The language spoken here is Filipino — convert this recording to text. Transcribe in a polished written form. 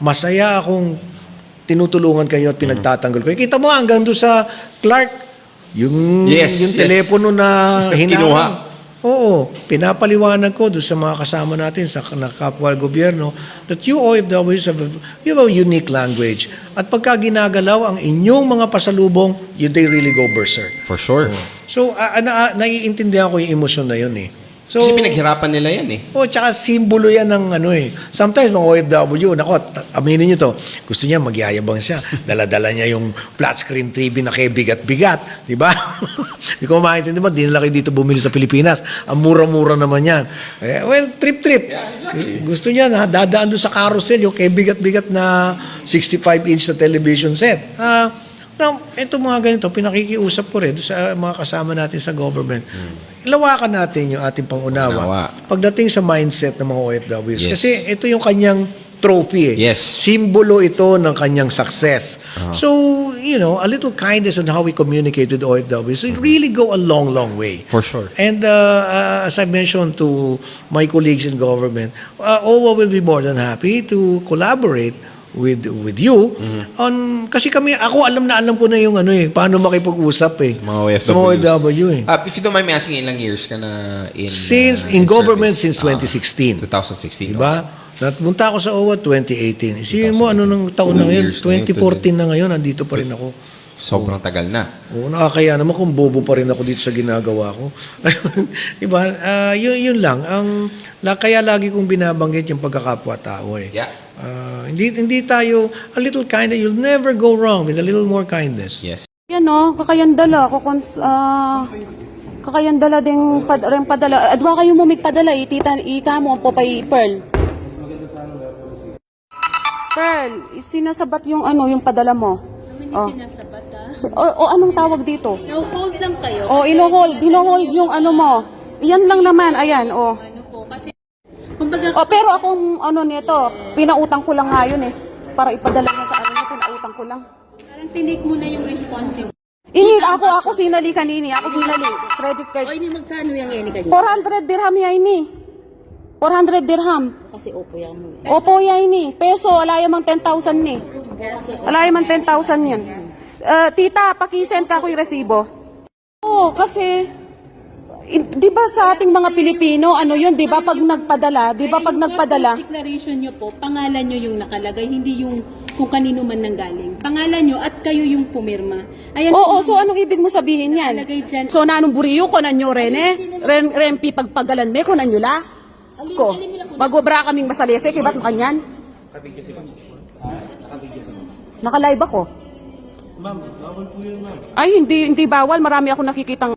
masaya akong tinutulungan kayo at pinagtatanggol kayo. Kita mo hanggang doon sa Clark, yung telepono na hinanang. Oo, pinapaliwanag ko doon sa mga kasama natin sa kapwa gobyerno that you OFWs you have a unique language. At pagka ginagalaw ang inyong mga pasalubong, they really go berserk. For sure. So, naiintindihan ko yung emosyon na yun eh. So, kasi pinaghirapan nila yan eh. Tsaka simbolo yan ng ano eh. Sometimes mga OFW, aminin nyo to, gusto niya magyayabang siya. Dala-dala niya yung flat screen TV na kay bigat-bigat. Di ba? Hindi ko maintindihan ba, di nila kayo dito bumili sa Pilipinas. Ang mura-mura naman yan. Well, trip-trip. Yeah, exactly. Gusto niya na dadaan doon sa carousel yung kay bigat-bigat na 65-inch na television set. Now, ito mga ganito, pinakikiusap ko rin sa mga kasama natin sa government. Lawakan natin yung ating pangunawa. Pagdating sa mindset ng mga OFWs. Kasi ito yung kanyang trophy eh. Simbolo ito ng kanyang success. So, a little kindness on how we communicate with OFWs will really go a long, long way. For sure. And as I mentioned to my colleagues in government, OWA will be more than happy to collaborate with you on kasi ako alam ko na yung paano makipag-usap mga OFW eh. If you don't mind me asking, ilang years ka na in government since 2016. 2016. Diba? Napunta ako sa OWA 2018. Isipin mo nung taon na ngayon, 2014 na ngayon, nandito pa rin ako. Sobrang tagal na. Oo, nakakaya naman kung bobo pa rin ako dito sa ginagawa ko. Diba? Yun lang. Kaya lagi kong binabanggit yung pagkakapwa-tao eh. Yeah. Hindi tayo, a little kindness, you'll never go wrong with a little more kindness. Yes. Yan kakayandala. Kakayandala din padala. Adwa kayo mo padala, itita, ika mo po pay Pearl. Pearl, sinasabat yung yung padala mo. Sinasabat anong tawag dito? No-hold lang kayo. Hino-hold yung mo. Iyan lang naman, ayan, Ano po, kasi, kumbaga, pero akong nito, pinautang ko lang ngayon eh. Para ipadala na sa niya, pinautang ko lang. parang tinik mo na yung responsive. Ako sinali kanini. Ako sinali. Credit card. O, ini magkano yung ini kanyo? 400 dirham yan ini. 400 dirham. Kasi opo yan mo. Opo yan ini. Peso, wala yung 10,000 ni. Wala yung 10,000 yan. Tita, pakisend ka ko yung resibo. Oo, kasi, di ba sa ating mga Pilipino, di ba pag nagpadala, Declaration nyo po, pangalan nyo yung nakalagay, hindi yung kung kanino man nanggaling. Pangalan nyo at kayo yung pumirma. Ayan, so anong ibig mo sabihin yan? So nanong buriyo ko nanyo rene? Rempi pagpagalan me ko nanyo la? Ko, magwabra kaming masalese, kibat mo kanyan? Naka-live ako. Ma'am, bawal po yun, ma'am. Ay, hindi bawal. Marami ako nakikitang